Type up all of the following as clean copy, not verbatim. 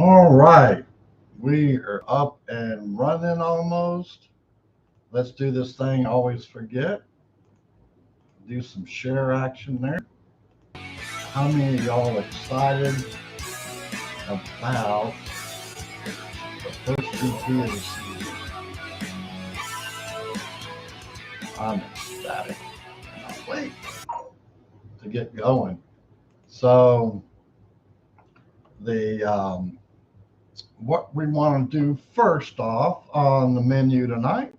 All right, we are up and running almost. Let's do this thing. Always forget. Do some share action there. How many of y'all excited about the first GP of the season? I'm ecstatic. Cannot wait to get going. So the what we want to do first off on the menu tonight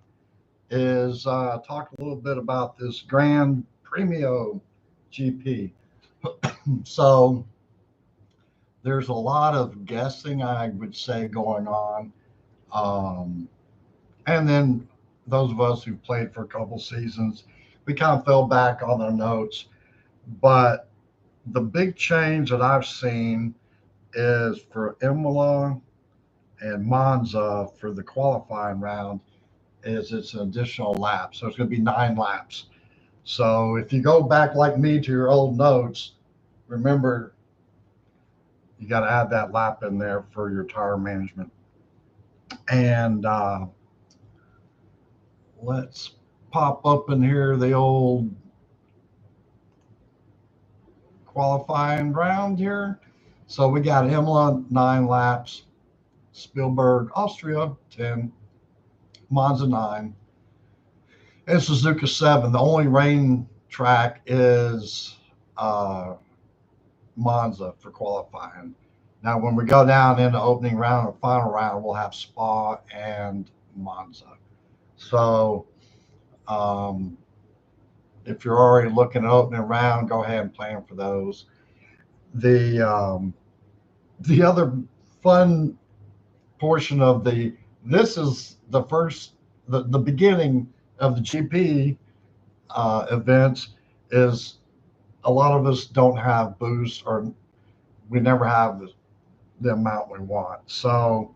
is talk a little bit about this Gran Premio GP. So there's a lot of guessing, I would say, going on. Um, and then those of us who played for a couple seasons, we kind of fell back on our notes. But the big change that I've seen is for Imola and Monza for the qualifying round is it's an additional lap. So it's going to be 9 laps. So if you go back like me to your old notes, remember you got to add that lap in there for your tire management. And let's pop up in here the old qualifying round here. So we got Imola 9 laps, Spielberg, Austria 10, Monza 9, and Suzuka 7. The only rain track is Monza for qualifying. Now, when we go down in the opening round or final round, we'll have Spa and Monza. So, um, if you're already looking at opening round, go ahead and plan for those. The other fun portion of this is the beginning of the GP events is a lot of us don't have boost or we never have the amount we want. So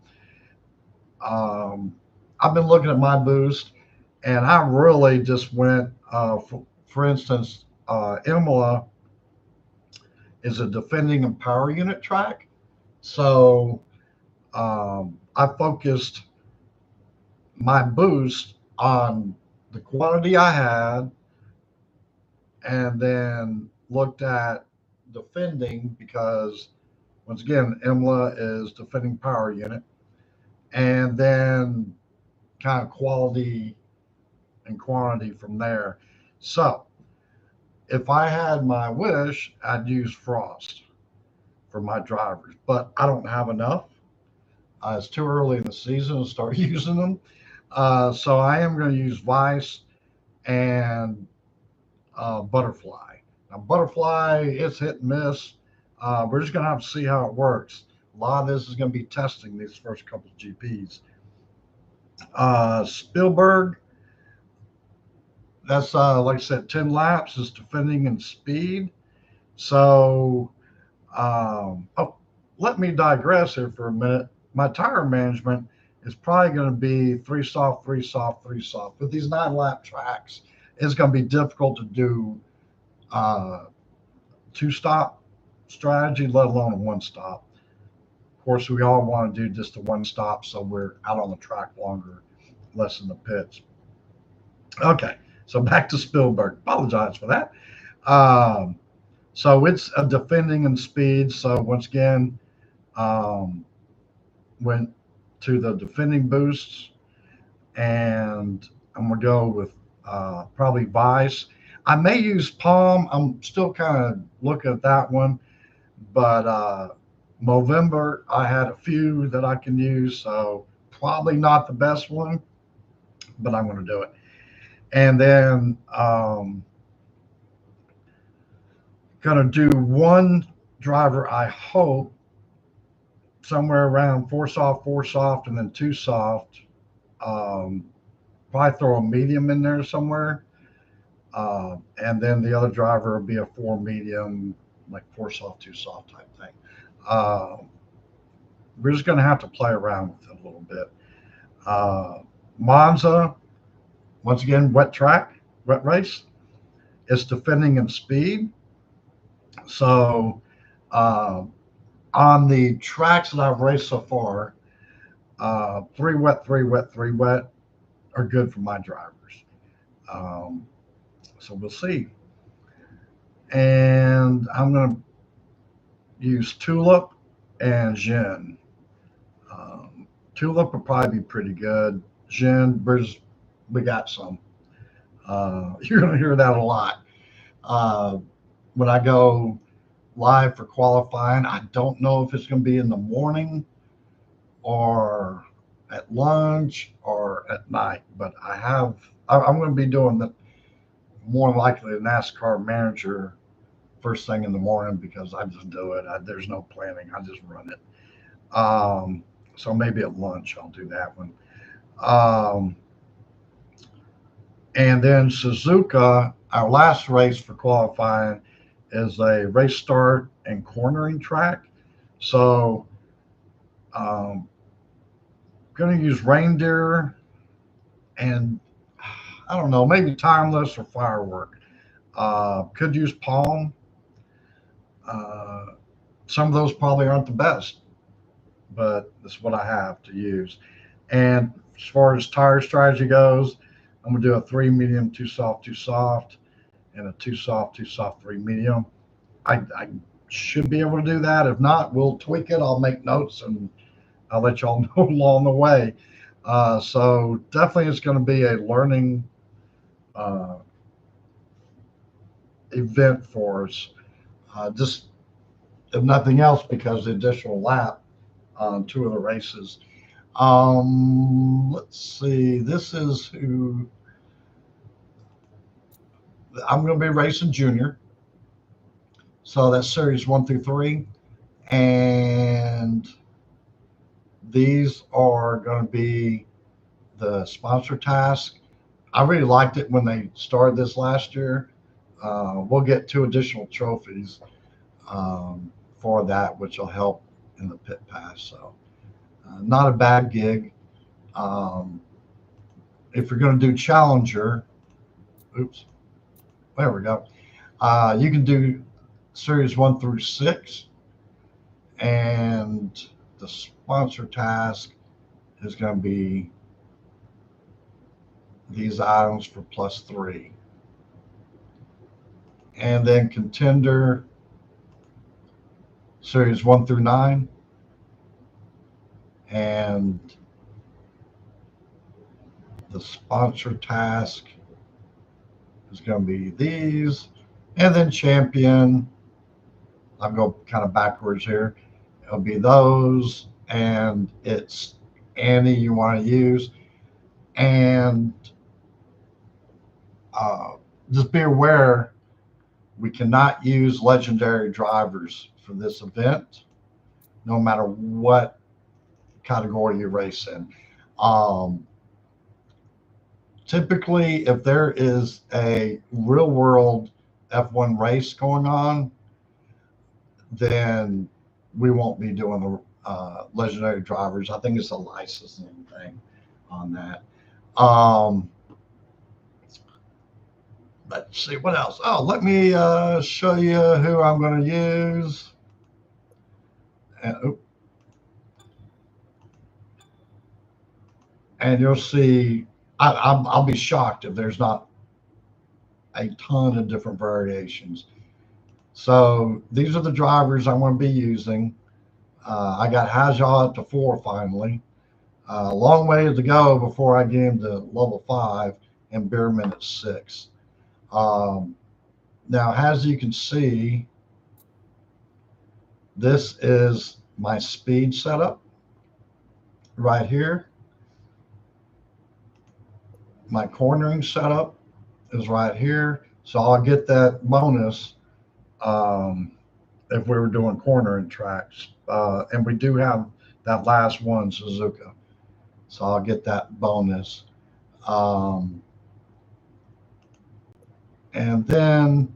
I've been looking at my boost and I really just went, for instance, Imola is a defending and power unit track. So I focused my boost on the quantity I had and then looked at defending because once again, Imola is defending power unit and then kind of quality and quantity from there. So if I had my wish, I'd use Frost for my drivers, but I don't have enough. It's too early in the season to start using them. So I am going to use Vice and Butterfly. Now, Butterfly, it's hit and miss. We're just going to have to see how it works. A lot of this is going to be testing these first couple of GPs. Spielberg, that's like I said, 10 laps is defending and speed. So, let me digress here for a minute. My tire management is probably going to be 3 soft, 3 soft, 3 soft. With these 9 lap tracks, it's going to be difficult to do 2 stop strategy, let alone a 1 stop. Of course, we all want to do just a 1 stop so we're out on the track longer, less in the pits. Okay, so back to Spielberg. Apologize for that. So it's a defending and speed. So once again, went to the defending boosts, and I'm gonna go with probably Vice. I may use Palm. I'm still kind of looking at that one, but Movember I had a few that I can use, so probably not the best one, but I'm going to do it. And then going to do one driver. I hope somewhere around 4 soft, and then 2 soft. Probably throw a medium in there somewhere. And then the other driver will be a 4 medium, like 4 soft, 2 soft type thing. We're just going to have to play around with it a little bit. Monza, once again, wet track, wet race. It's defending in speed. So I On the tracks that I've raced so far, 3 wet, 3 wet, 3 wet are good for my drivers. Um, so we'll see. And I'm going to use Tulip and Gin. Tulip will probably be pretty good. Gin, we got some. You're going to hear that a lot. Uh, when I go live for qualifying, I don't know if it's going to be in the morning or at lunch or at night, but I'm going to be doing the more likely a NASCAR manager first thing in the morning because I just do it. There's no planning. I just run it. So maybe at lunch I'll do that one. Um, and then Suzuka, our last race for qualifying, is a race start and cornering track. So um, going to use reindeer and I don't know, maybe timeless or firework. Could use palm. Uh, some of those probably aren't the best, but that's what I have to use. And as far as tire strategy goes, I'm gonna do a 3 medium, 2 soft, and a 2 soft, 2 soft, 3 medium. I should be able to do that. If not, we'll tweak it. I'll make notes and I'll let y'all know along the way. So definitely, it's going to be a learning uh, event for us. Just if nothing else, because the additional lap on 2 of the races. Let's see. This is who I'm going to be racing junior. So that's series 1 through 3. And these are going to be the sponsor task. I really liked it when they started this last year. We'll get 2 additional trophies for that, which will help in the pit pass. So, not a bad gig. Um, if you're going to do Challenger, oops, there we go. You can do series 1 through 6, and the sponsor task is going to be these items for +3. And then contender series 1 through 9, and the sponsor task is going to be these, and then champion. I'll go kind of backwards here. It'll be those, and it's any you want to use, and just be aware we cannot use legendary drivers for this event, no matter what category you race in. Typically, if there is a real world F1 race going on, then we won't be doing the legendary drivers. I think it's a licensing thing on that. Let's see what else. Oh, let me show you who I'm going to use. And you'll see, I'll be shocked if there's not a ton of different variations. So these are the drivers I'm going to be using. I got Haja to 4 finally. A long way to go before I get into level 5 and Bierman at 6. Now, as you can see, this is my speed setup right here. My cornering setup is right here. So I'll get that bonus if we were doing cornering tracks. And we do have that last one, Suzuka. So I'll get that bonus. And then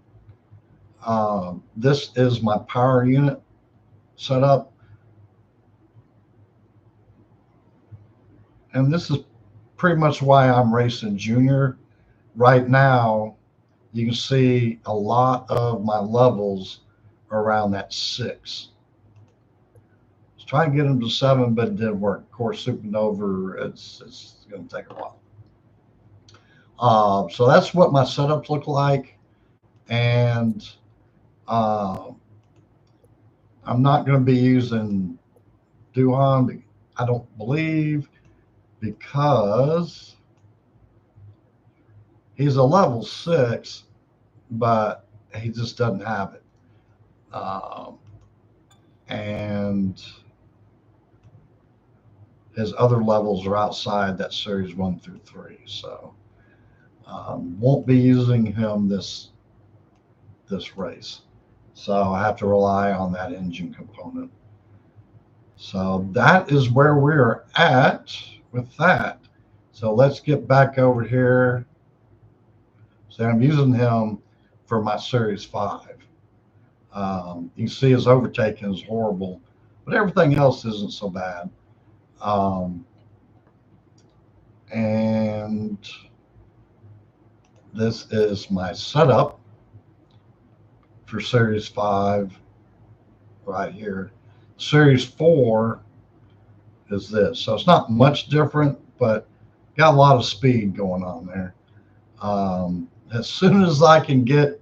this is my power unit setup. And this is pretty much why I'm racing junior. Right now, you can see a lot of my levels are around that 6. trying to get him to 7, but it didn't work. Of course, Supernova, it's going to take a while. So that's what my setups look like, and uh, I'm not going to be using Duhan, I don't believe, because he's a level 6, but he just doesn't have it. And his other levels are outside that series 1 through 3. So won't be using him this race. So I have to rely on that engine component. So that is where we're at with that. So let's get back over here. So I'm using him for my Series 5. You can see his overtaking is horrible, but everything else isn't so bad. And this is my setup for Series 5 right here. Series 4 is this. So it's not much different, but got a lot of speed going on there. As soon as I can get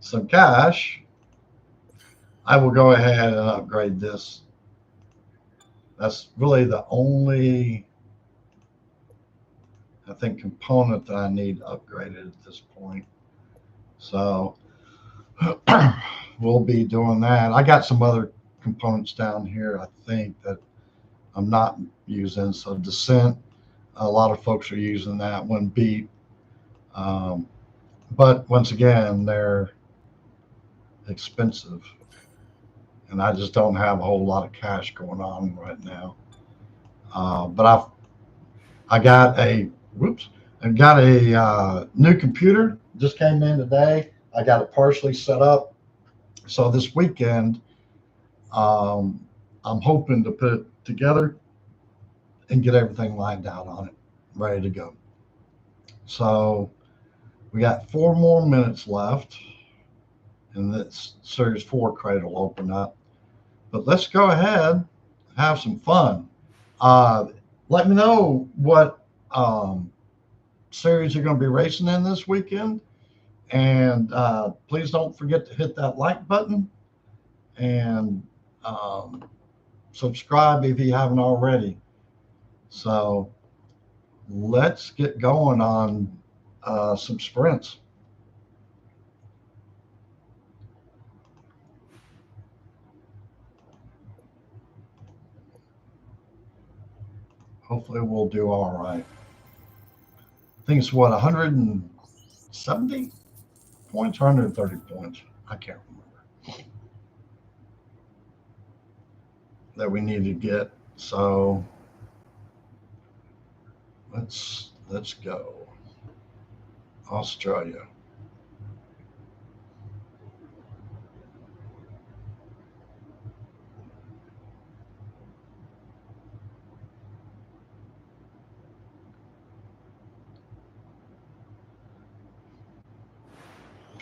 some cash, I will go ahead and upgrade this. That's really the only, I think, component that I need upgraded at this point. So we'll be doing that. I got some other components down here, I think, that I'm not using. So Descent, a lot of folks are using that one. Beat. But once again, they're expensive. And I just don't have a whole lot of cash going on right now. But I got a new computer. Just came in today. I got it partially set up. So this weekend, I'm hoping to put it together and get everything lined out on it, ready to go. So we got 4 more minutes left, and this Series 4 crate will open up. But let's go ahead and have some fun. Let me know what series you're going to be racing in this weekend. And please don't forget to hit that like button and subscribe if you haven't already. So let's get going on some sprints. Hopefully we'll do all right. I think it's what, 170 points or 130 points? I can't remember. That we need to get. So let's go. Australia.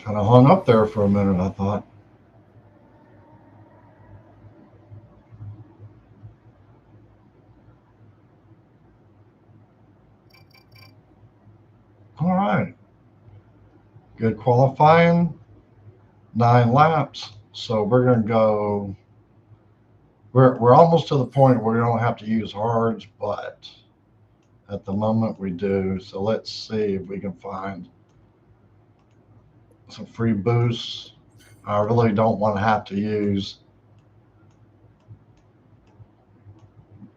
Kind of hung up there for a minute, I thought. All right. Good qualifying. 9 laps. So we're going to go. We're almost to the point where we don't have to use hards, but at the moment we do. So let's see if we can find some free boosts. I really don't want to have to use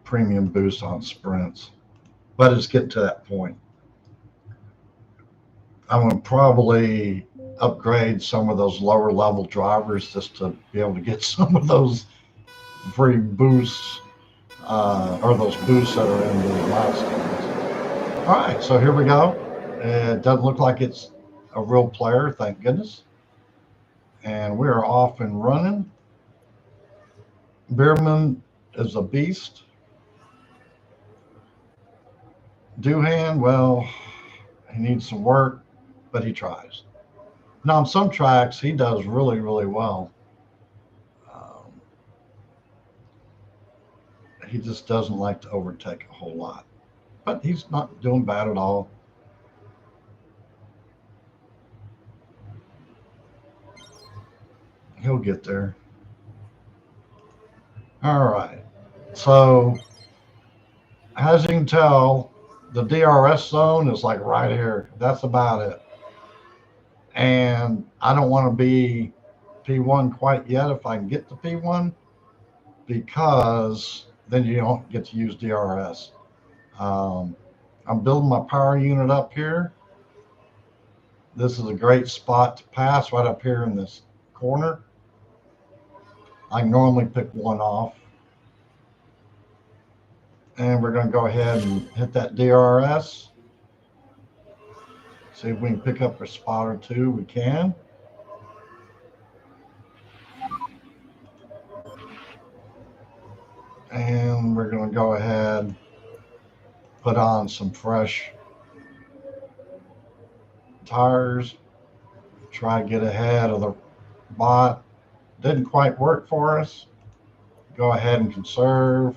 premium boosts on sprints, but it's getting to that point. I'm going to probably upgrade some of those lower level drivers just to be able to get some of those free boosts or those boosts that are in the milestones. All right, so here we go. It doesn't look like it's a real player, thank goodness. And we're off and running. Bierman is a beast. Doohan, well, he needs some work, but he tries. Now, on some tracks, he does really, really well. He just doesn't like to overtake a whole lot. But he's not doing bad at all. He'll get there. All right. So, as you can tell, the DRS zone is like right here. That's about it. And I don't want to be P1 quite yet if I can get to P1, because then you don't get to use DRS. I'm building my power unit up here. This is a great spot to pass right up here in this corner. I normally pick one off. And we're going to go ahead and hit that DRS. See if we can pick up a spot or two. We can. And we're going to go ahead, put on some fresh tires, try to get ahead of the bot. Didn't quite work for us. Go ahead and conserve.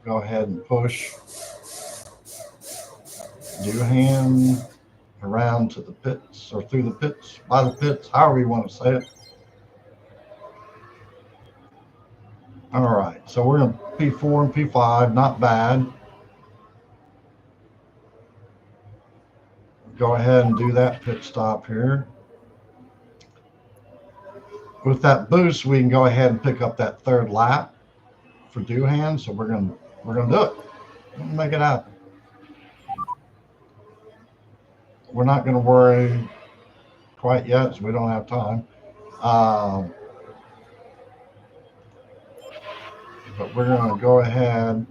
Go ahead and push Doohan around to the pits, or through the pits, by the pits, however you want to say it. All right, so we're in P4 and P5, not bad. Go ahead and do that pit stop here. With that boost, we can go ahead and pick up that third lap for Doohan. So we're gonna do it. We'll make it happen. We're not gonna worry quite yet, because we don't have time. But we're gonna go ahead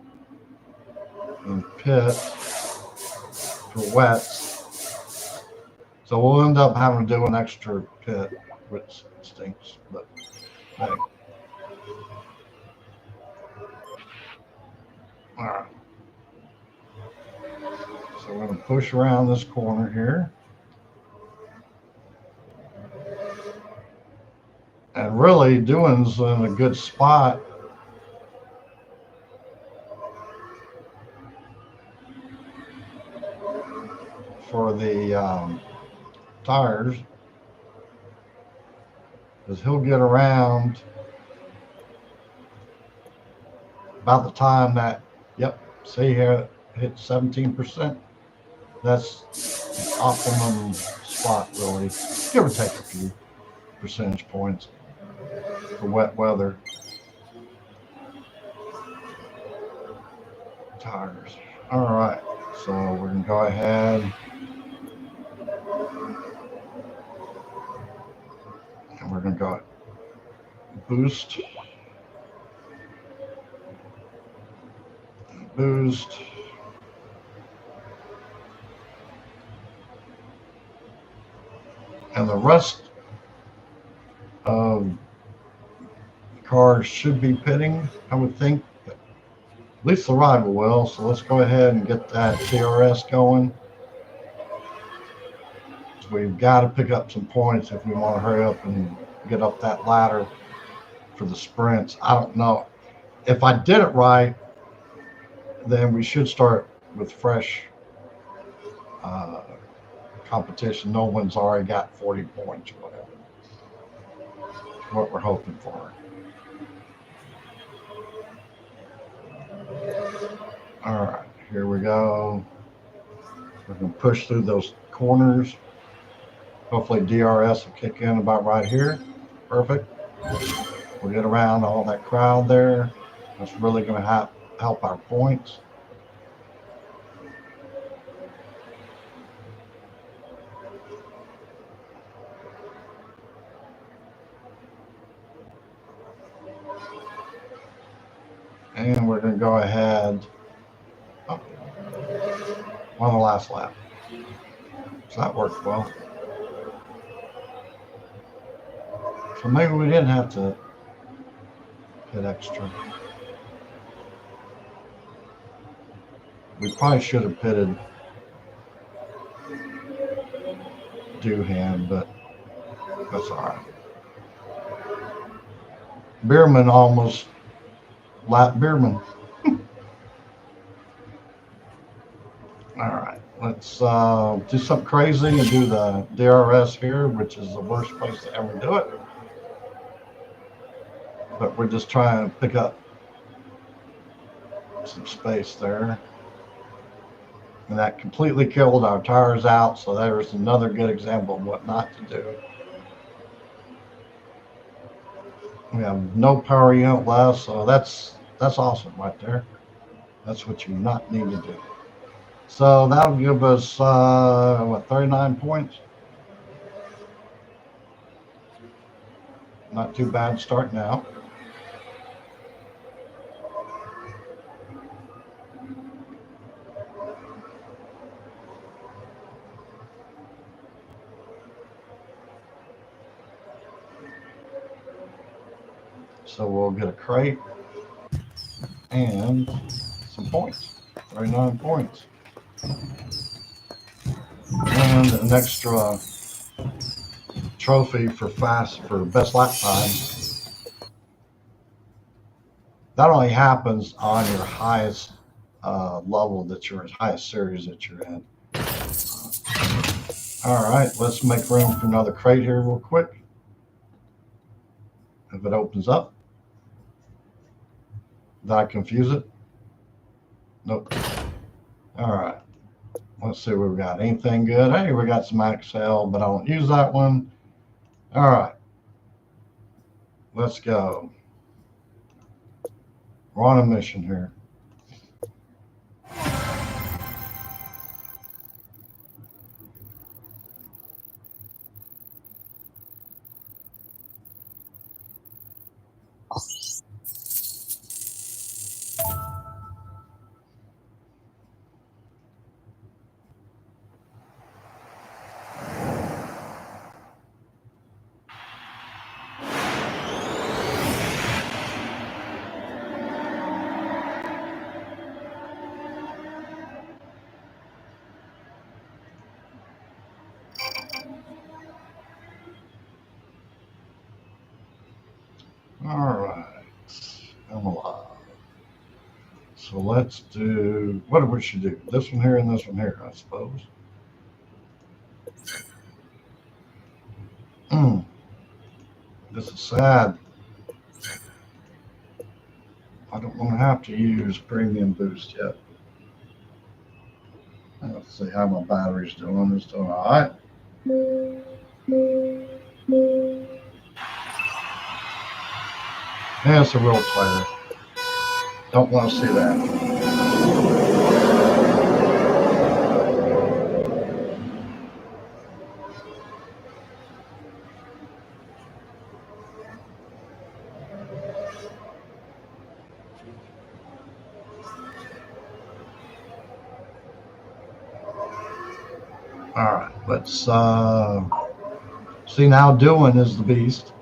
and pit for wets. So we'll end up having to do an extra pit, which stinks, but hey. All right. So we're going to push around this corner here. And really, Doohan's in a good spot. For the tires, because he'll get around about the time that, yep, see here, hit 17%. That's the optimum spot, really, give or take a few percentage points for wet weather. Tires. All right, so we're going to go ahead and we're going to go boost, and the rest of the cars should be pitting, I would think. At least the rival will. So let's go ahead and get that DRS going. So we've got to pick up some points if we want to hurry up and get up that ladder for the sprints. I don't know. If I did it right, then we should start with fresh competition. No one's already got 40 points or whatever. That's what we're hoping for. All right, here we go. We're going to push through those corners. Hopefully DRS will kick in about right here. Perfect. We'll get around all that crowd there. That's really going to help our points. And we're going to go ahead on the last lap. So that worked well. So maybe we didn't have to hit extra. We probably should have pitted Doohan, but that's all right. Bierman almost lapped Bierman. All right, let's do something crazy and do the DRS here, which is the worst place to ever do it. But we're just trying to pick up some space there. And that completely killed our tires out, so there's another good example of what not to do. We have no power unit left, so that's awesome right there. That's what you not need to do. So that'll give us, what, 39 points? Not too bad starting out. So we'll get a crate and some points, 39 points. And an extra trophy for best lap time. That only happens on your highest level highest series that you're in. All right, let's make room for another crate here real quick. If it opens up. Did I confuse it? Nope. All right. Let's see what we got. Anything good? Hey, we got some Excel, but I won't use that one. All right. Let's go. We're on a mission here. All right. I'm alive. So let's do, what we should do? This one here and this one here, I suppose. This is sad. I don't want to have to use premium boost yet. Let's see how my battery's doing. It's doing all right. Yeah, it's a real player. Don't want to see that. All right, let's see now. Doing is the beast.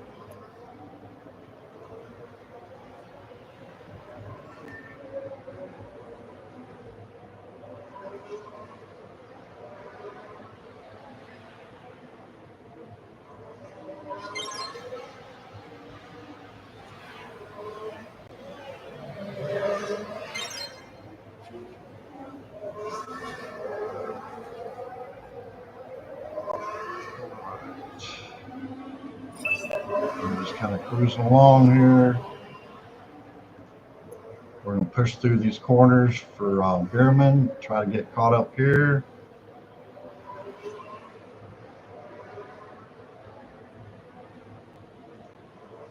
We're just kind of cruising along here. We're going to push through these corners for Bierman, try to get caught up here.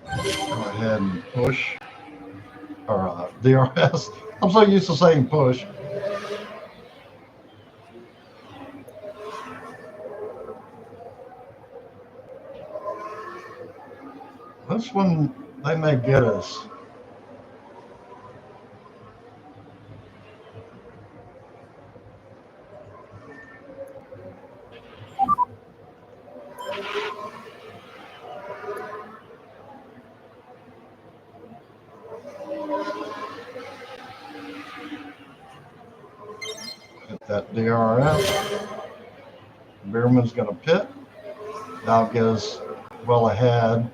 Go ahead and push, or DRS. I'm so used to saying push. This one, they may get us. Hit that DRS. Bierman's going to pit. That'll get us well ahead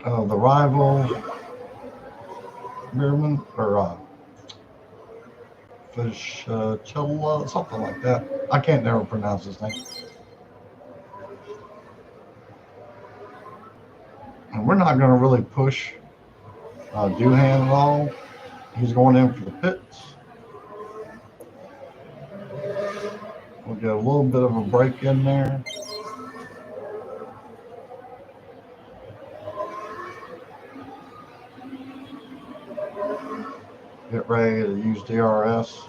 of the rival Bierman, or Chilla, something like that. I can't never pronounce his name. And we're not going to really push Doohan at all. He's going in for the pits. We'll get a little bit of a break in there. Get ready to use DRS.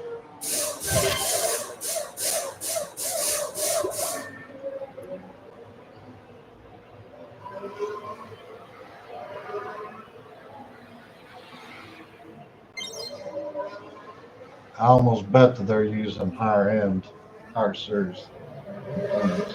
I almost bet that they're using higher series components.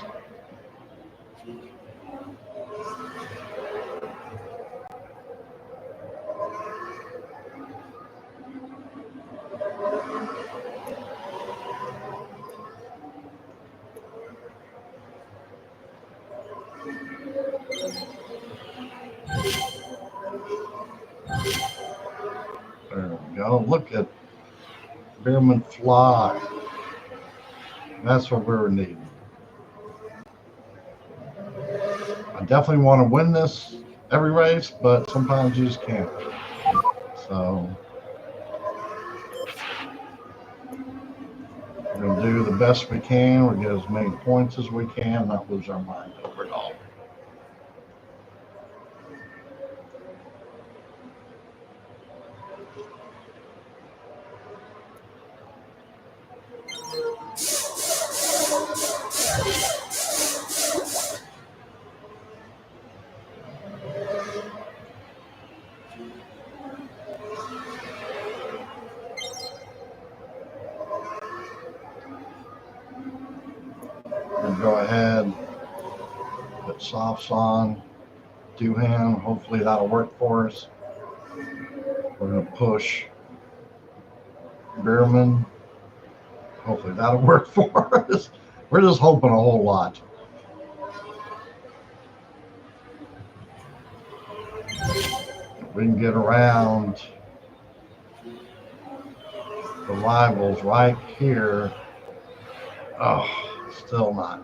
There we go. Look at Bierman fly. That's what we were needing. I definitely want to win this every race, but sometimes you just can't. So we're going to do the best we can. We'll get as many points as we can, not lose our mind over it all. Go ahead, put softs on, Doohan. Hopefully that'll work for us. We're going to push Bierman. Hopefully that'll work for us. We're just hoping a whole lot. If we can get around the rivals right here. Oh, still not.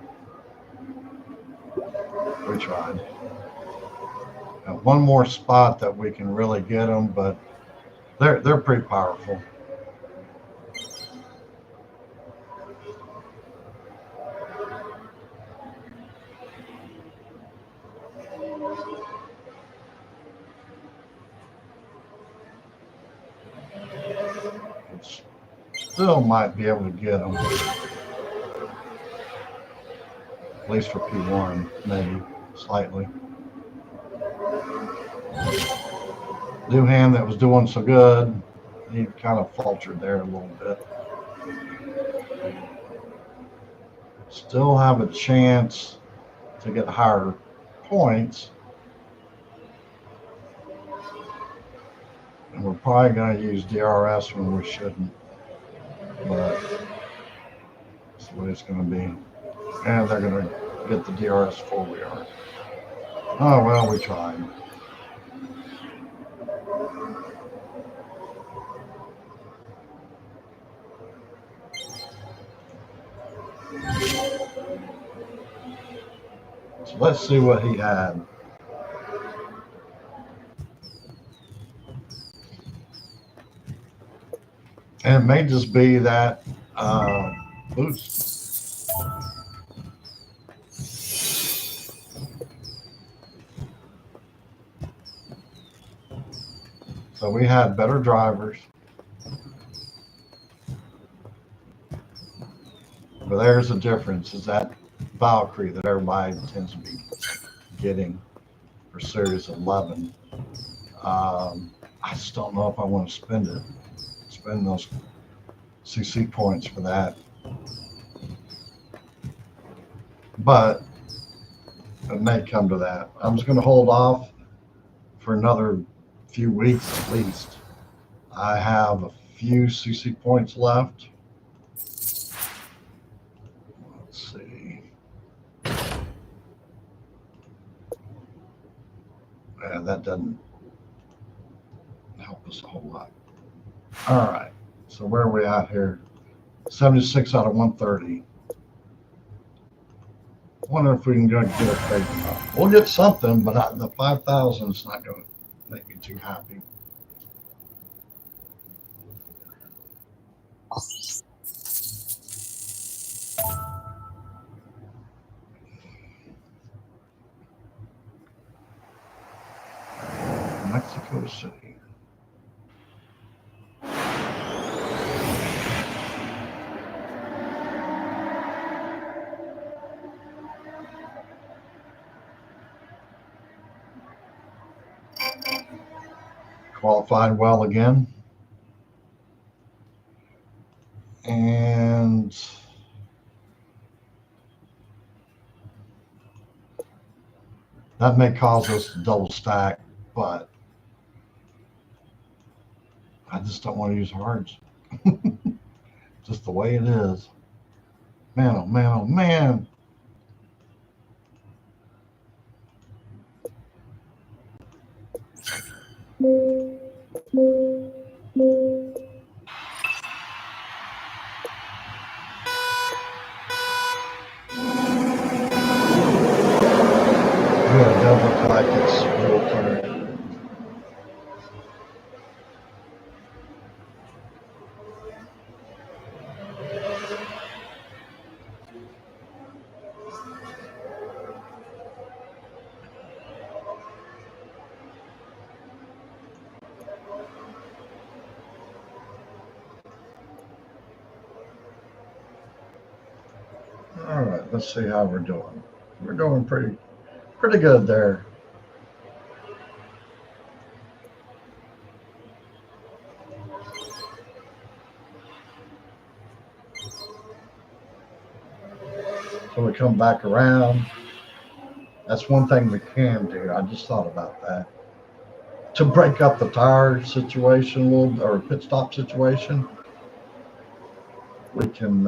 We tried. Got one more spot that we can really get them, but they're pretty powerful. Still might be able to get them. At least for P1, maybe slightly. Doohan that was doing so good, he kind of faltered there a little bit. Still have a chance to get higher points. And we're probably going to use DRS when we shouldn't. But that's the way it's going to be. And they're going to get the DRS before we are. Oh, well, we tried. So let's see what he had. And it may just be that boost. So we had better drivers. But there's the difference, is that Valkyrie that everybody tends to be getting for Series 11. I just don't know if I want to spend those CC points for that. But it may come to that. I'm just going to hold off for another few weeks at least. I have a few CC points left. Let's see. Yeah, that doesn't help us a whole lot. All right. So where are we at here? 76 out of 130. Wonder if we can go get a fake top. We'll get something, but the 5,000 is not going to make me too happy. Mexico City. Qualified well again. And that may cause us to double stack, but I just don't want to use hards. Just the way it is. Man, oh man, oh man. Yeah, it does look like it's real turn. All right, let's see how we're doing. We're doing pretty good there. So we come back around. That's one thing we can do. I just thought about that. To break up the tire situation a little, or pit stop situation, we can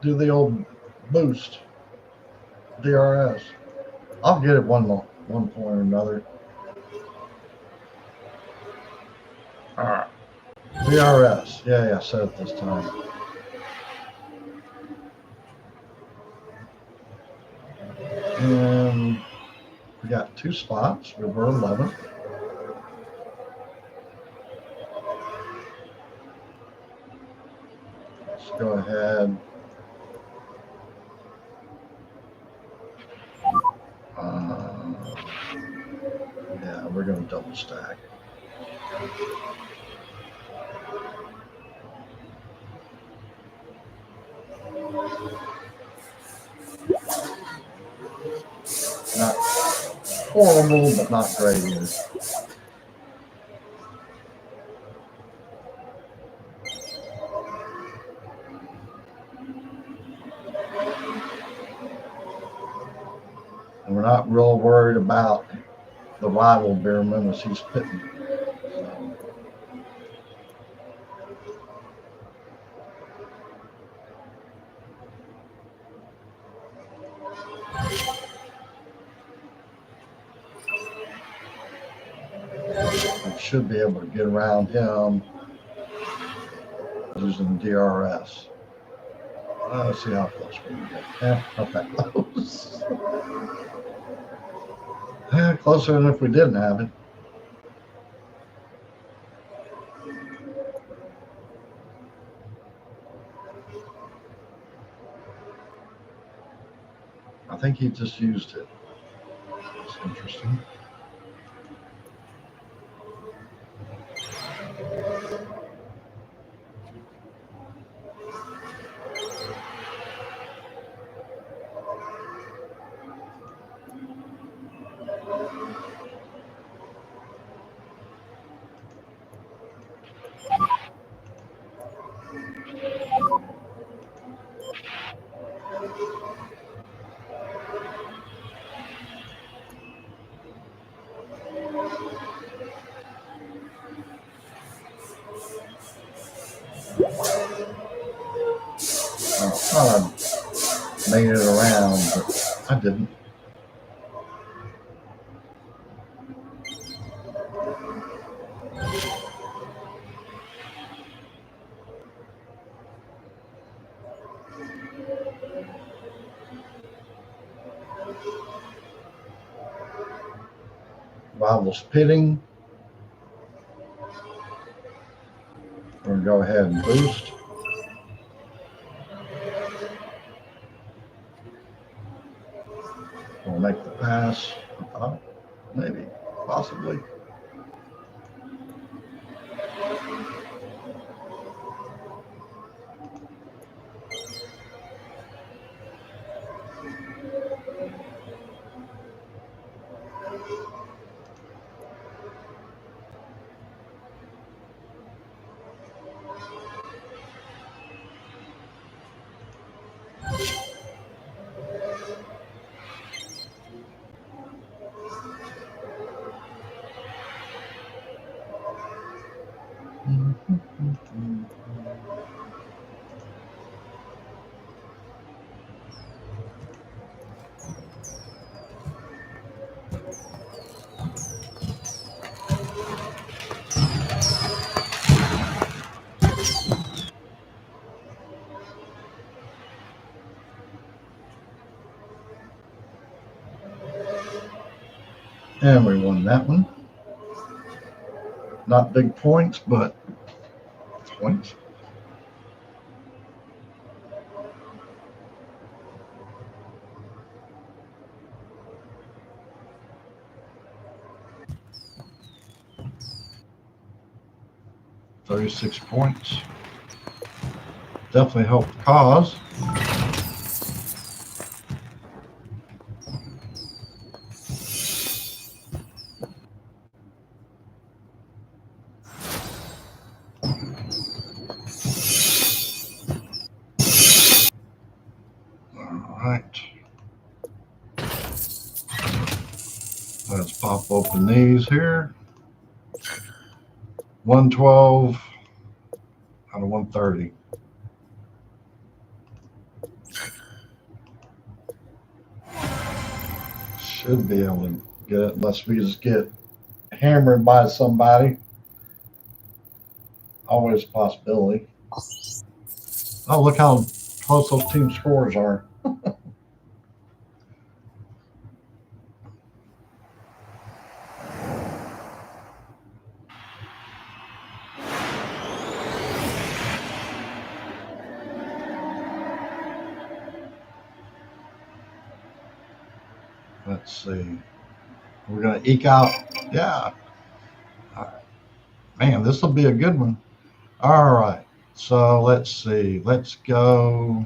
do the old boost DRS. I'll get it one point or another. All right. DRS. Yeah, I said it this time. And we got 2 spots. We were 11th. Let's go ahead. Yeah, we're going to double stack. Not horrible, but not great either. And we're not real worried about the rival Beerman as he's pitting. So. We should be able to get around him using DRS. Let's see how close we can get. Yeah, not that close. Yeah, closer than if we didn't have it. I think he just used it. That's interesting. I thought I made it around, but I didn't. Rivals pitting. We're going to go ahead and boost. We'll make the pass. Maybe, possibly. And we won that one. Not big points, but points. $36 points. Definitely helped the cause. Let's pop open these here. 112 out of 130. Should be able to get it unless we just get hammered by somebody. Always a possibility. Oh, look how close those team scores are. Let's see. We're going to eke out. Yeah. All right. Man, this will be a good one. All right. So let's see. Let's go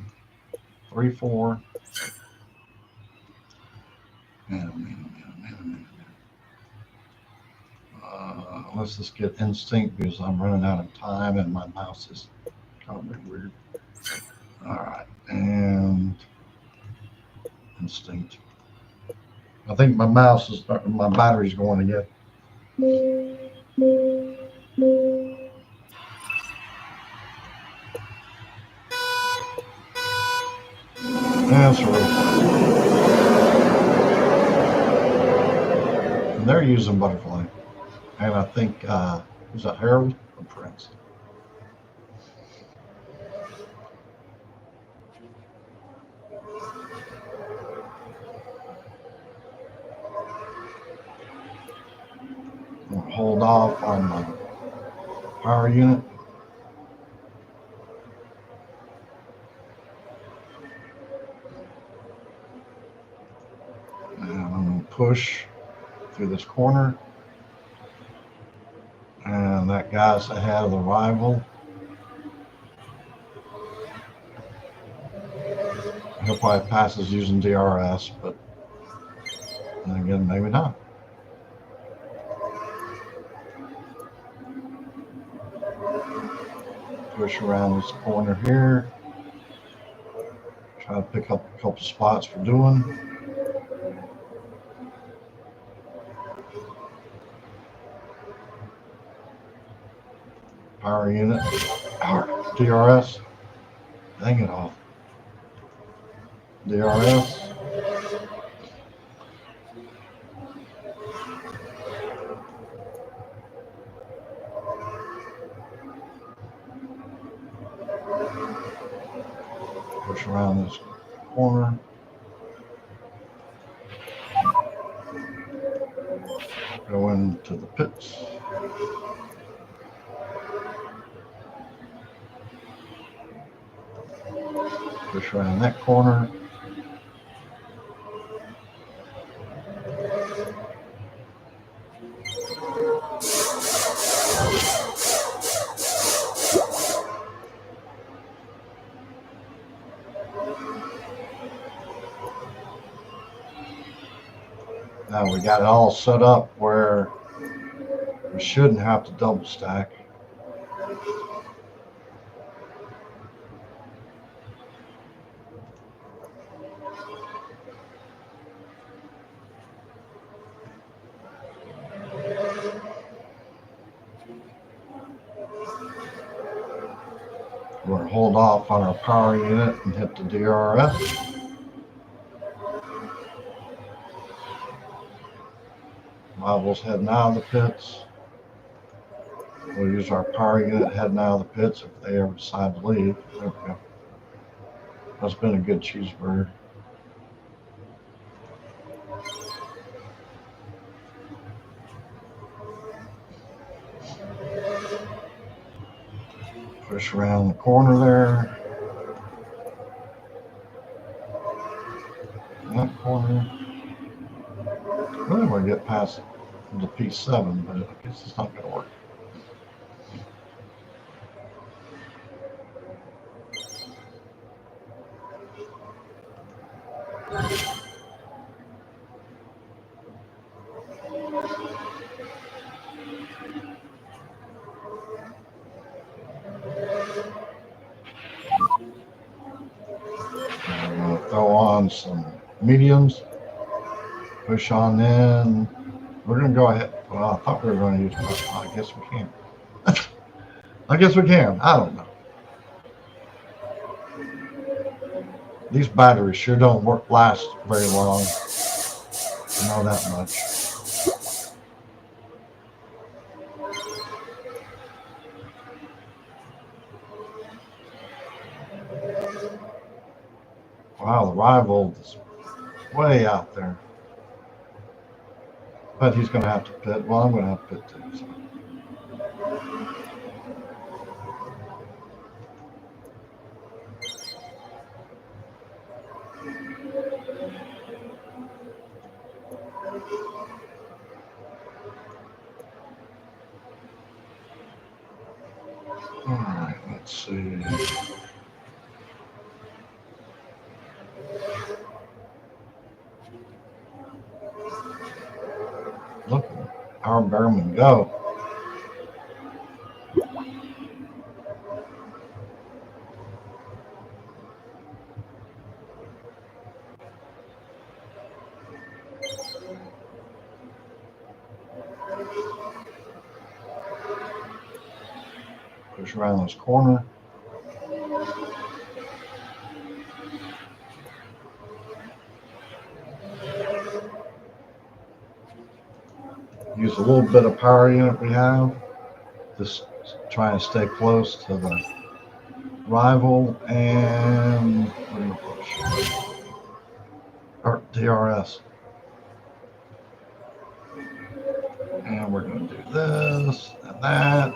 3-4. Let's just get instinct because I'm running out of time and my mouse is kind of weird. All right. And instinct. I think my mouse is, my battery's going again. That's right. And they're using butterfly. And I think, was that Harold or Prince? I'll hold off on my power unit. And I'm going to push through this corner. And that guy's ahead of the rival. He'll probably passes using DRS, but then again, maybe not. Push around this corner here. Try to pick up a couple spots for doing. Power unit. DRS. Dang it off. DRS. Push around this corner. Go into the pits. Push around that corner. Now we got it all set up where we shouldn't have to double stack. We're going to hold off on our power unit and hit the DRS. Rivals heading out of the pits. We'll use our power unit heading out of the pits if they ever decide to leave. There we go. That's been a good cheeseburger. Push around the corner there. That corner. Really want to get past the P7, but I guess it's not going to work. I'm going to throw on some mediums. Push on in. We're going to go ahead. Well, I thought we were going to use. I guess we can. I guess we can. I don't know. These batteries sure don't last very long. I know that much. Wow, the rival is way out there. But he's going to have to pit. Well, I'm going to have to pit too. So. All right, let's see. Look, our Behrman go. Push around this corner. Use a little bit of power unit we have. Just trying to stay close to the rival, and we're going to push. Or DRS. And we're going to do this and that.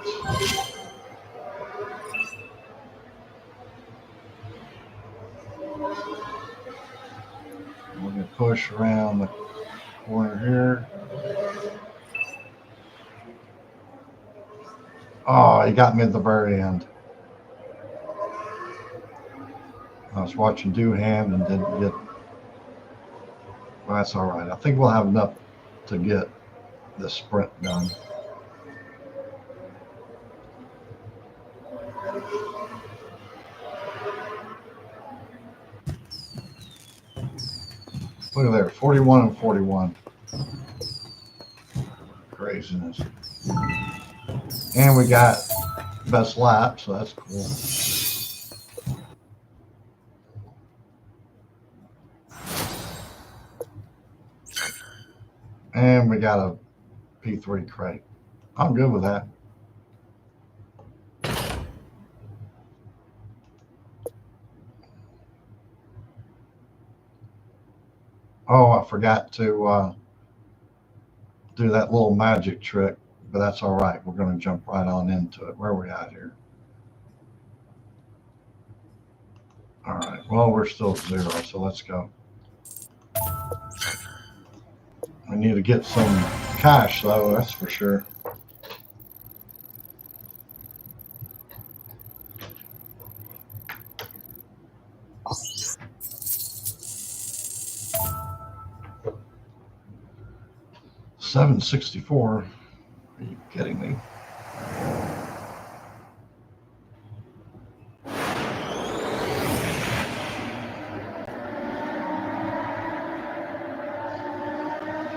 We're going to push around the corner here. Oh, he got me at the very end. I was watching Doohan and didn't get. Well, that's all right. I think we'll have enough to get the sprint done. Look at there, 41 and 41. Craziness. And we got best lap, so that's cool. And we got a P3 crate. I'm good with that. Oh, I forgot to do that little magic trick, but that's all right. We're going to jump right on into it. Where are we at here? All right. Well, we're still at 0, so let's go. We need to get some cash, though, that's for sure. $7.64. Are you kidding me?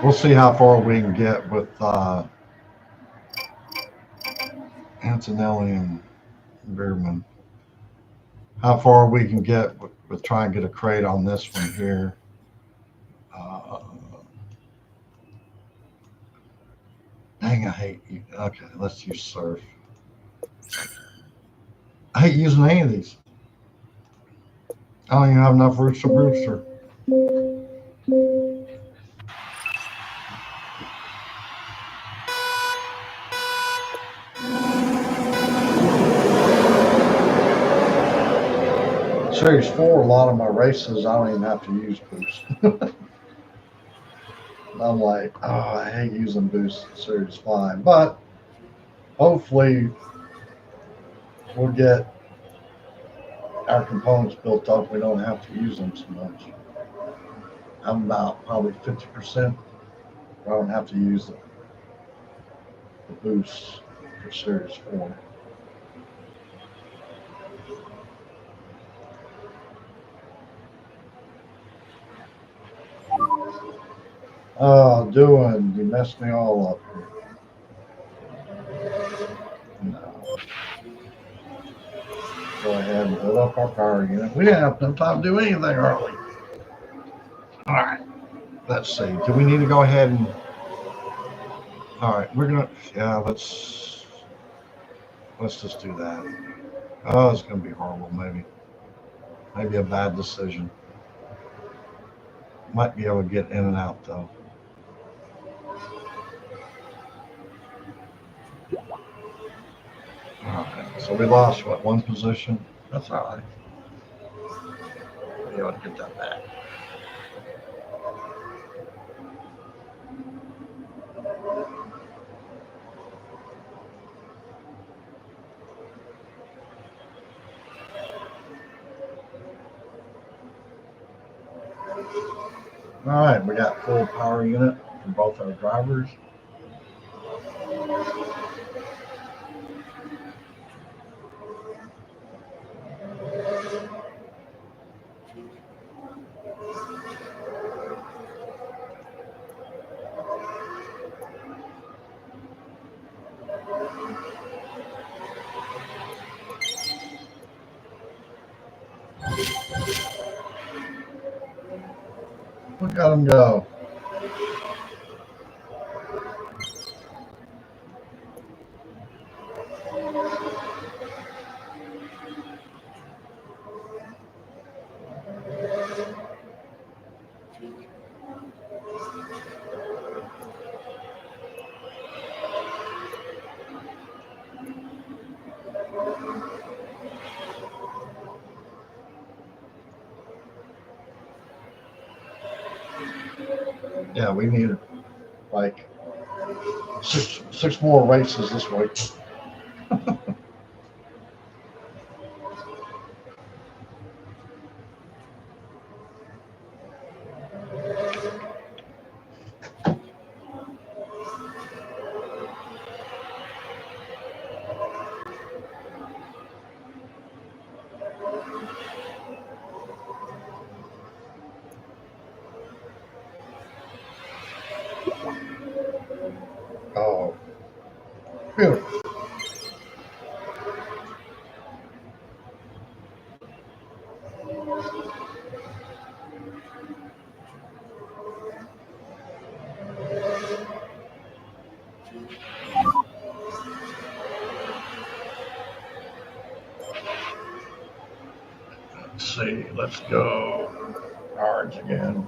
We'll see how far we can get with Antonelli and Beerman. How far we can get with trying to get a crate on this one here. Dang, I hate you. Okay, let's use surf. I hate using any of these. I don't even have enough rooster brewster. Series 4, a lot of my races, I don't even have to use boost. I'm like, oh, I hate using boost in Series 5. But hopefully we'll get our components built up. We don't have to use them so much. I'm about probably 50%. I don't have to use the boost for Series 4. Oh, doing, you messed me all up here. No. Go ahead and build up our power unit. We didn't have no time to do anything early. All right. Let's see. Do we need to go ahead and? All right, we're gonna. Yeah, let's just do that. Oh, it's gonna be horrible. Maybe a bad decision. Might be able to get in and out though. All right. So we lost what, one position? That's all right. We ought to get that back. All right, we got full power unit for both our drivers. Look at them go. Yeah, we need like six more races this week. Oh, beautiful. Let's see. Let's go. Cards again.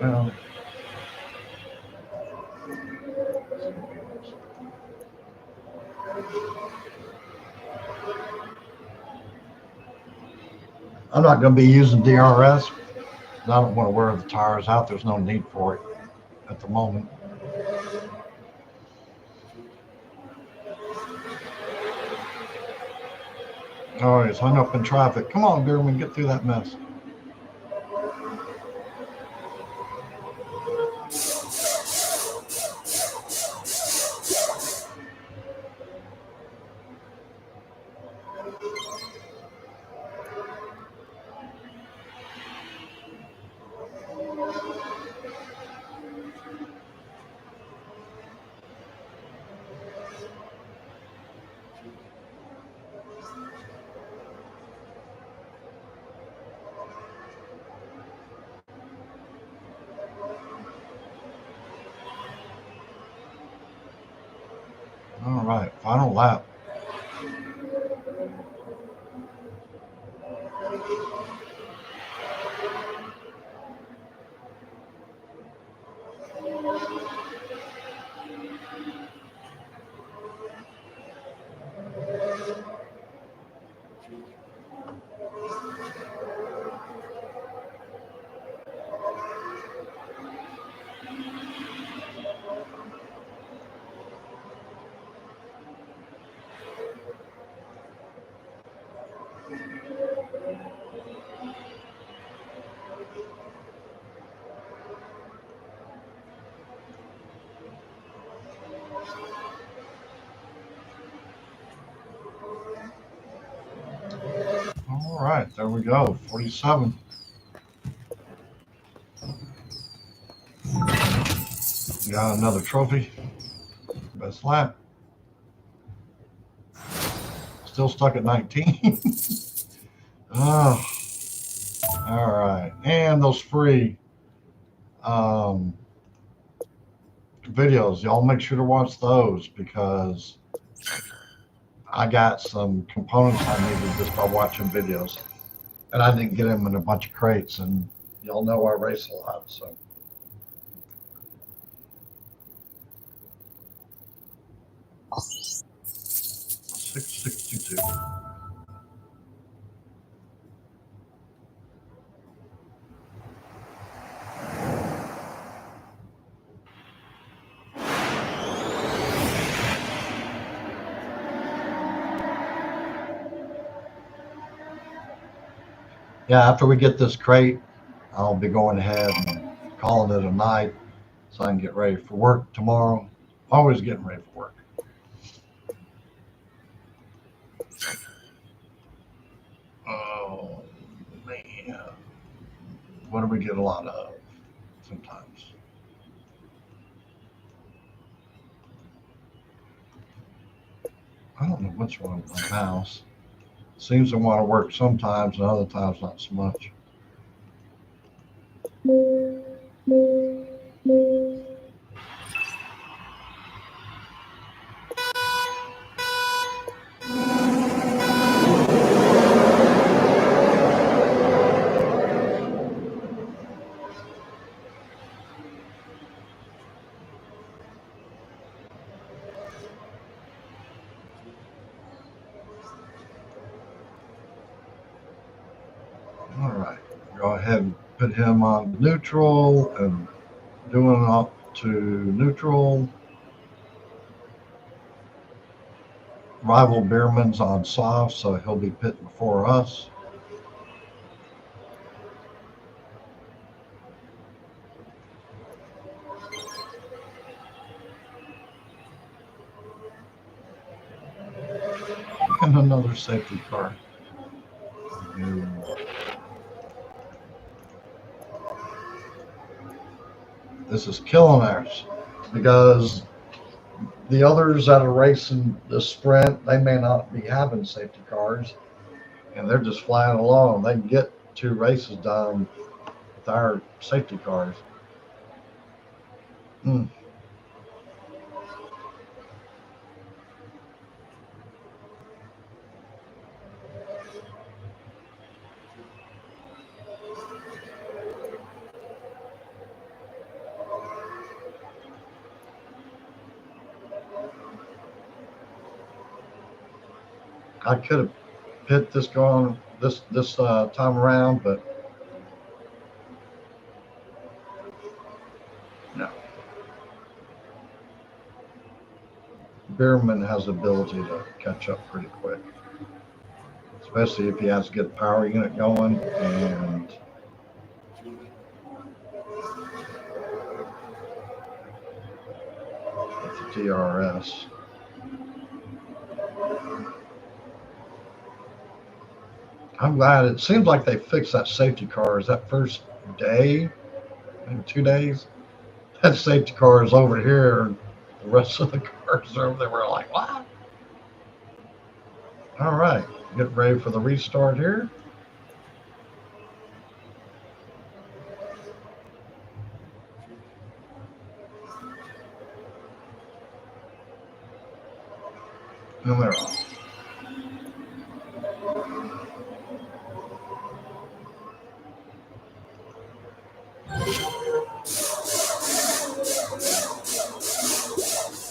Well, I'm not going to be using DRS. I don't want to wear the tires out. There's no need for it at the moment. Oh, he's hung up in traffic. Come on, Bierman, get through that mess. All right, final lap. All right, there we go. 47. Got another trophy. Best lap. Still stuck at 19. Oh, all right. And those free videos, y'all make sure to watch those because I got some components I needed just by watching videos. And I didn't get them in a bunch of crates. And y'all know I race a lot, so. $662. Yeah, after we get this crate, I'll be going ahead and calling it a night so I can get ready for work tomorrow. Always getting ready for work. Oh, man. What do we get a lot of sometimes? I don't know what's wrong with my mouse. Seems to want to work sometimes and other times not so much. All right, go ahead and put him on neutral and doing up to neutral. Rival Bierman's on soft, so he'll be pitting before us. And another safety car. This is killing ours because the others that are racing the sprint, they may not be having safety cars and they're just flying along. They can get 2 races done with our safety cars. Mm. I could have hit this going this time around, but no. Bierman has the ability to catch up pretty quick, especially if he has to get a power unit going and with the DRS. I'm glad it seems like they fixed that safety cars that first day, maybe 2 days. That safety car is over here, and the rest of the cars are over there. We're like, what? All right, get ready for the restart here. And they're off.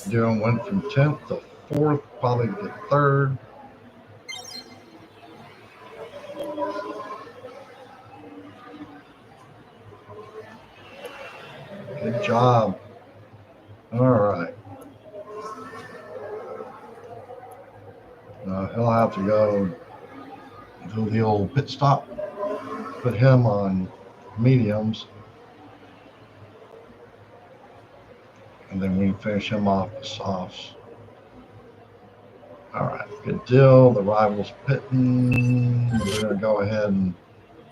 Dillon went from 10th to 4th, probably to 3rd. Good job. All right. He'll have to go do the old pit stop, put him on mediums, and then we can finish him off with softs. All right, good deal. The rival's pitting. We're going to go ahead and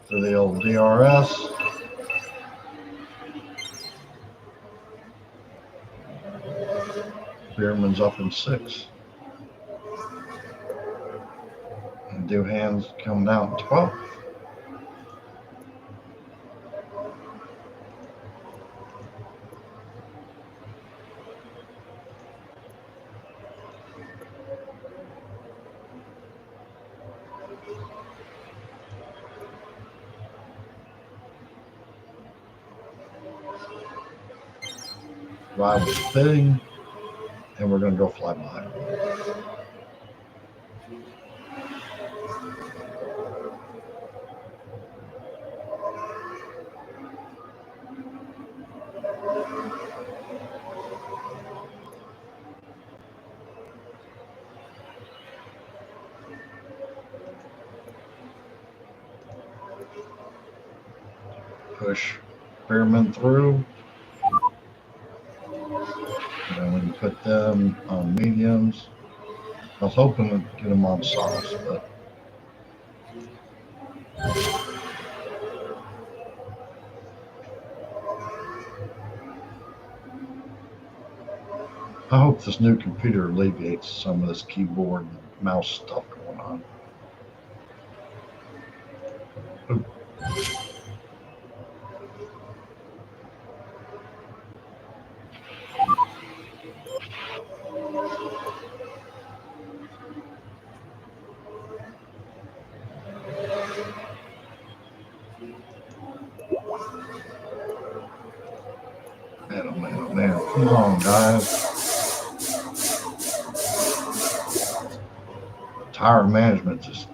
do the old DRS. Bierman's up in 6th. And Duhan's coming down in 12th. Rival's pitting, and we're going to go fly by. Push Bierman through. And then we can put them on mediums. I was hoping to get them on softs, but I hope this new computer alleviates some of this keyboard and mouse stuff going on. Ooh. Man, oh man, oh man. Come on, guys. Tire management just,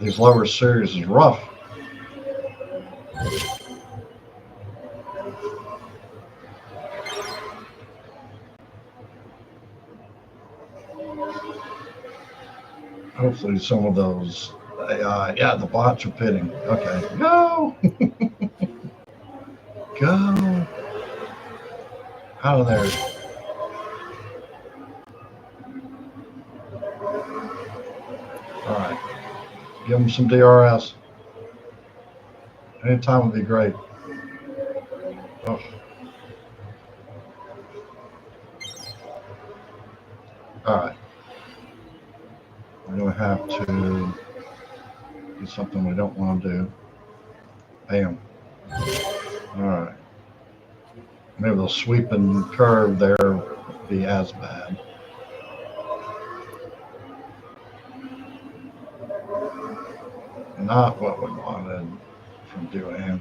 these lower series is rough. Hopefully some of those AI, yeah, the bots are pitting. Okay, go. Go. Out of there. All right. Give them some DRS. Anytime would be great. Oh. All right. We're going to have to do something we don't want to do. Bam. All right. Maybe the sweeping curve there won't be as bad. Not what we wanted from Duhan.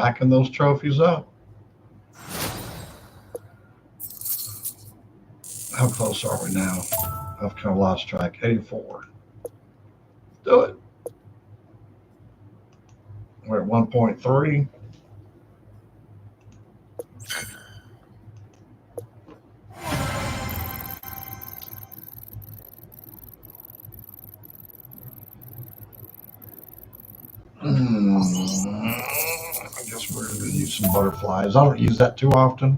racking those trophies up. How close are we now? I've kind of lost track. 84. Do it. We're at 1.3. I guess we're going to use some butterflies. I don't use that too often.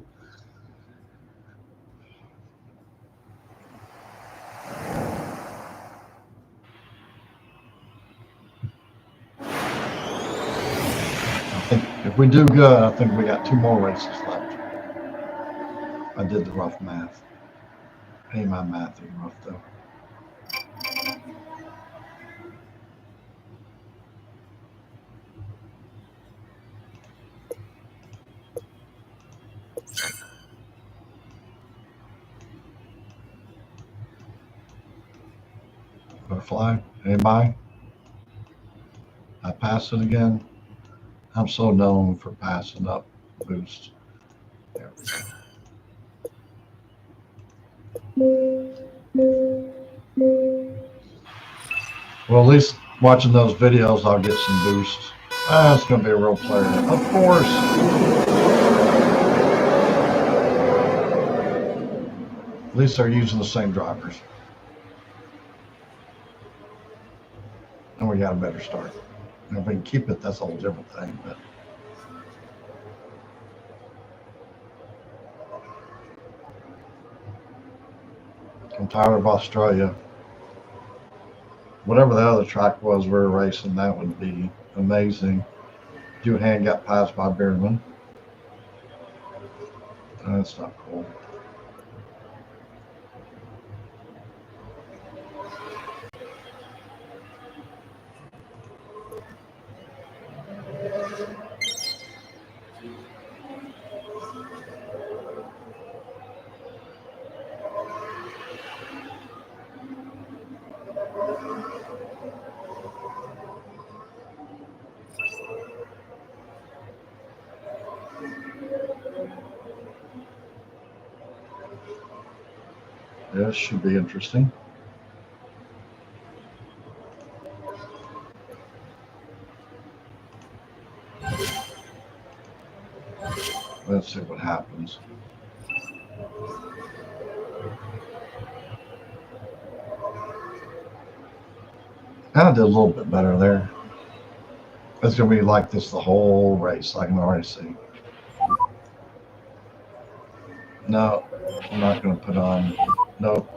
I think if we do good, I think we got 2 more races left. I did the rough math. Hey, my math is rough though. Butterfly, anybody? I pass it again. I'm so known for passing up boosts. There we go. Well, at least watching those videos, I'll get some boosts. It's going to be a real player. Of course. At least they're using the same drivers. And we got a better start. And if we can keep it, that's a whole different thing. But I'm tired of Australia. Whatever the other track was we were racing, that would be amazing. Duhan got passed by Beerman. That's not cool. This should be interesting. Let's see what happens. I did a little bit better there. It's going to be like this the whole race. I can already see. No, I'm not going to put on. Nope.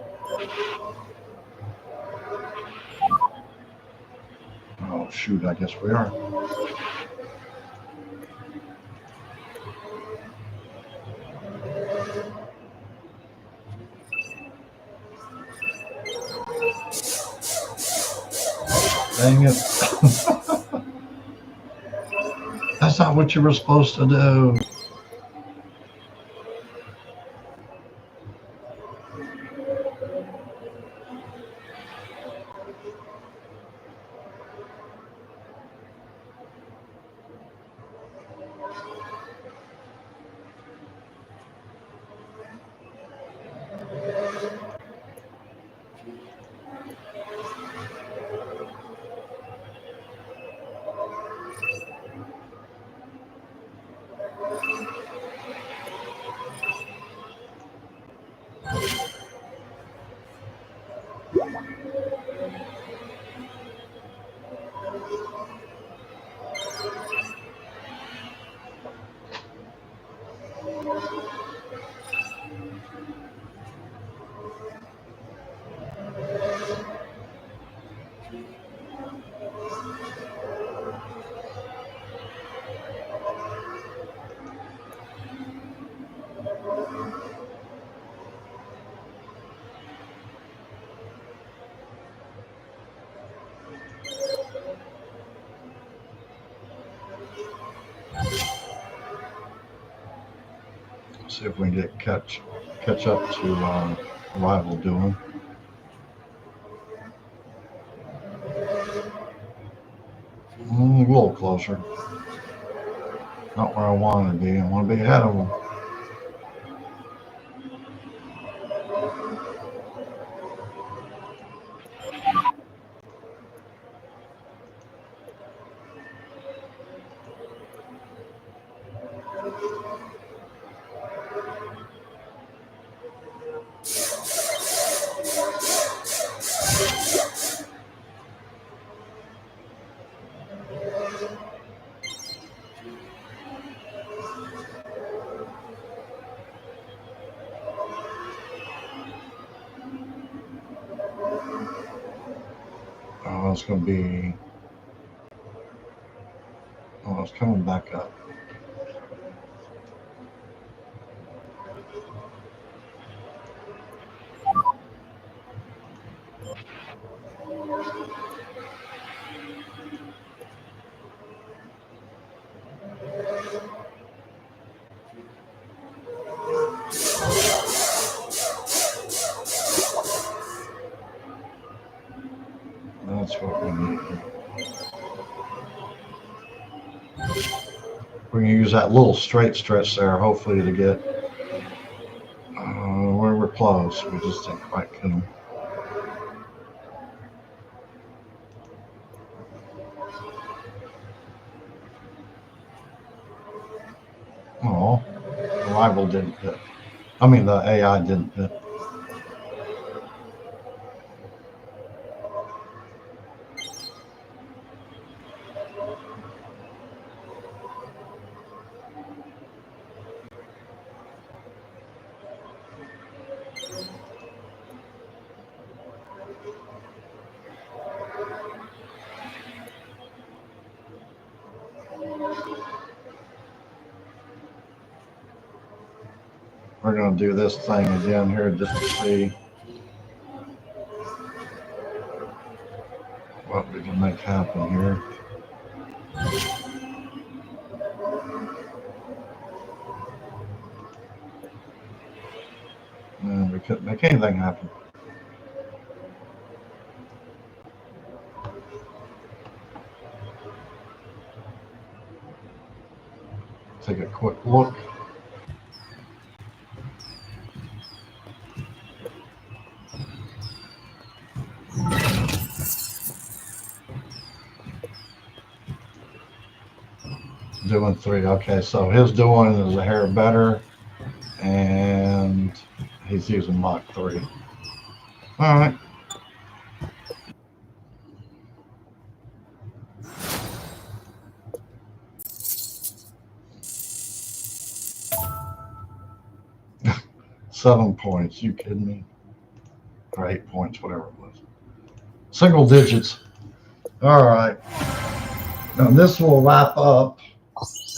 Oh, shoot. I guess we are. Dang it. That's not what you were supposed to do. See if we can get catch up to rival doing. A little closer. Not where I want to be. I want to be ahead of them. Oh, it's going to be. Oh, it's coming back up. That's what we need. We're going to use that little straight stretch there, hopefully, to get where we're close. We just didn't quite get them. Oh, the rival didn't hit. I mean, the AI didn't hit. We're going to do this thing again here just to see what we can make happen here. And we couldn't make anything happen. Take a quick look. Doing 3. Okay, so his doing is a hair better, and he's using Mach 3. All right. $7 points. You kidding me? Or 8 points, whatever it was. Single digits. All right. Now this will wrap up,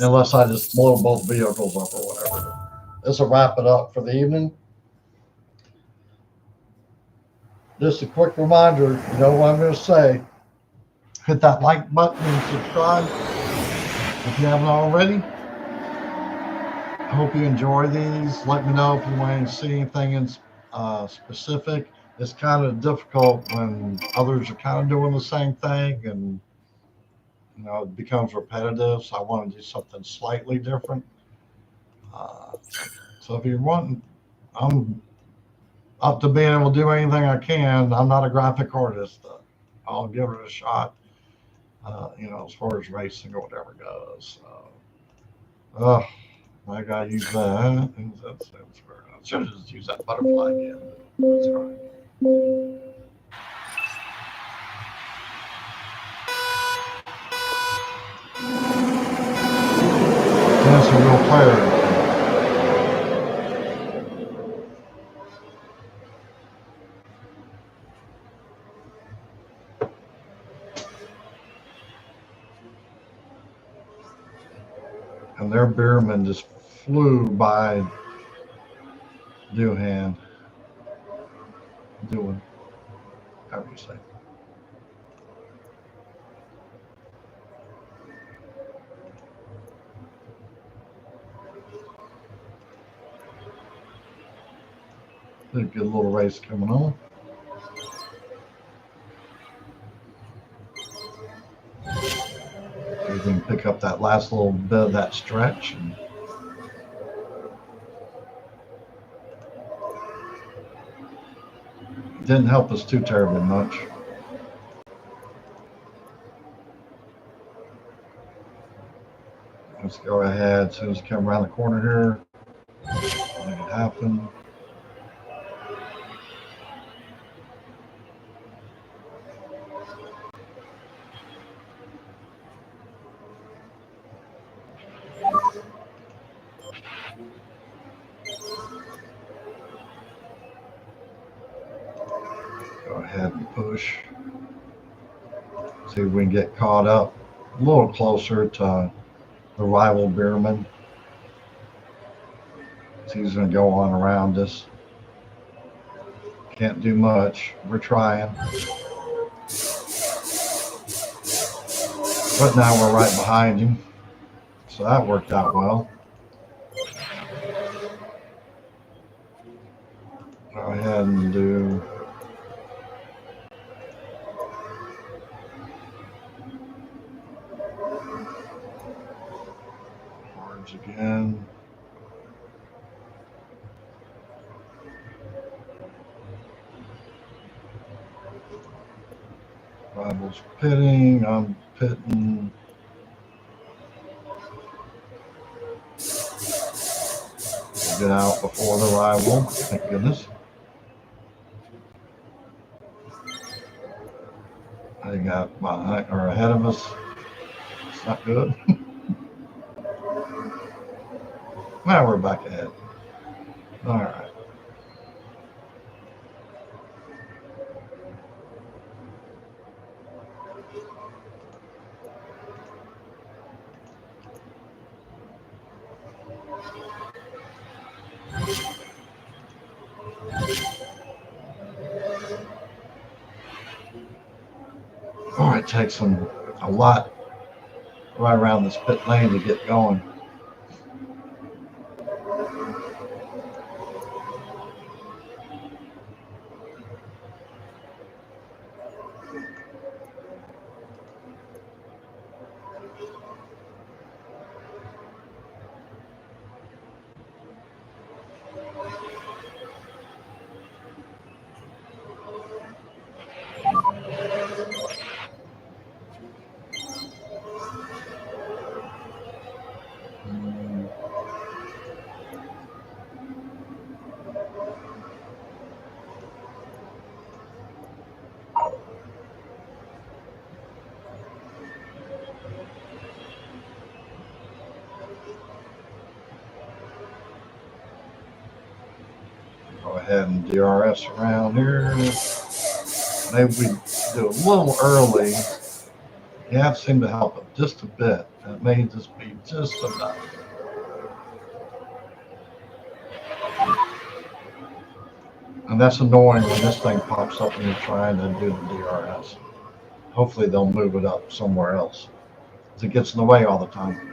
unless I just blow both vehicles up or whatever. This will wrap it up for the evening. Just a quick reminder, you know what I'm going to say. Hit that like button and subscribe if you haven't already. I hope you enjoy these. Let me know if you want to see anything in specific. It's kind of difficult when others are kind of doing the same thing, and you know it becomes repetitive. So I want to do something slightly different. So if you're wanting, I'm up to being able to do anything I can. I'm not a graphic artist. I'll give it a shot. You know, as far as racing or whatever goes. I gotta use that. That's fair. I should have just used that butterfly again. That's right. That's a real player. And their Beerman just flew by Doohan. Doing, however you say. There's a good little race coming on. There's if we can pick up that last little bit of that stretch. And didn't help us too terribly much. Let's go ahead as soon as we come around the corner here. Make it happen. Go ahead and push. See if we can get caught up a little closer to the rival Beerman. He's going to go on around us. Can't do much. We're trying. But now we're right behind him. So that worked out well. Go ahead and do cards again. Rivals pitting. I'm pitting. Get out before the rival. Thank goodness. They got behind or ahead of us. It's not good. Now we're back ahead. All right. Oh, it takes them a lot right around this pit lane to get going. Go ahead and DRS around here. Maybe we do a little early. Yeah, it seemed to help it just a bit. It may just be just enough. And that's annoying when this thing pops up and you're trying to do the DRS. Hopefully they'll move it up somewhere else. It gets in the way all the time.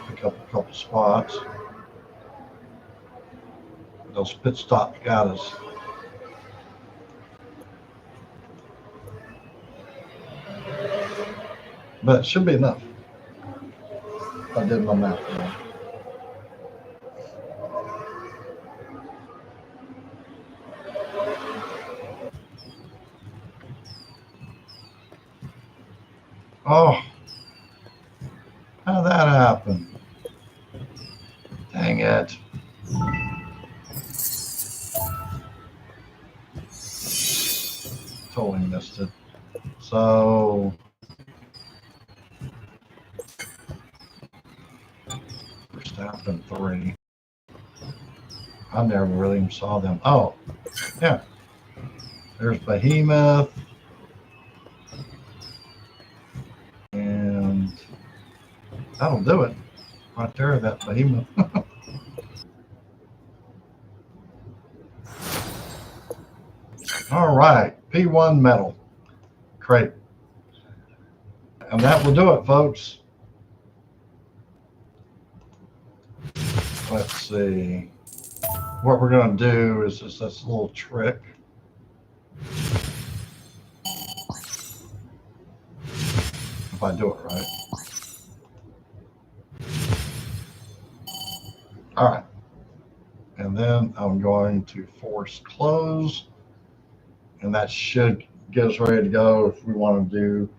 Pick up a couple spots. Those pit stops got us. But it should be enough. I did my math wrong. Oh, how'd that happen? Dang it. Totally missed it. So, Verstappen 3. I never really saw them. Oh, yeah. There's Behemoth. And that'll do it. Right there, that Behemoth. All right, P1 metal crate. And that will do it, folks. Let's see. What we're going to do is just this little trick. If I do it right. All right. And then I'm going to force close. And that should get us ready to go if we want to do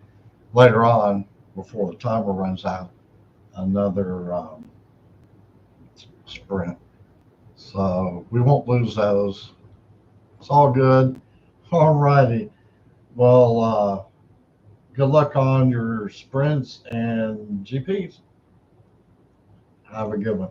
later on, before the timer runs out, another sprint. So we won't lose those. It's all good. All righty. Well, good luck on your sprints and GPs. Have a good one.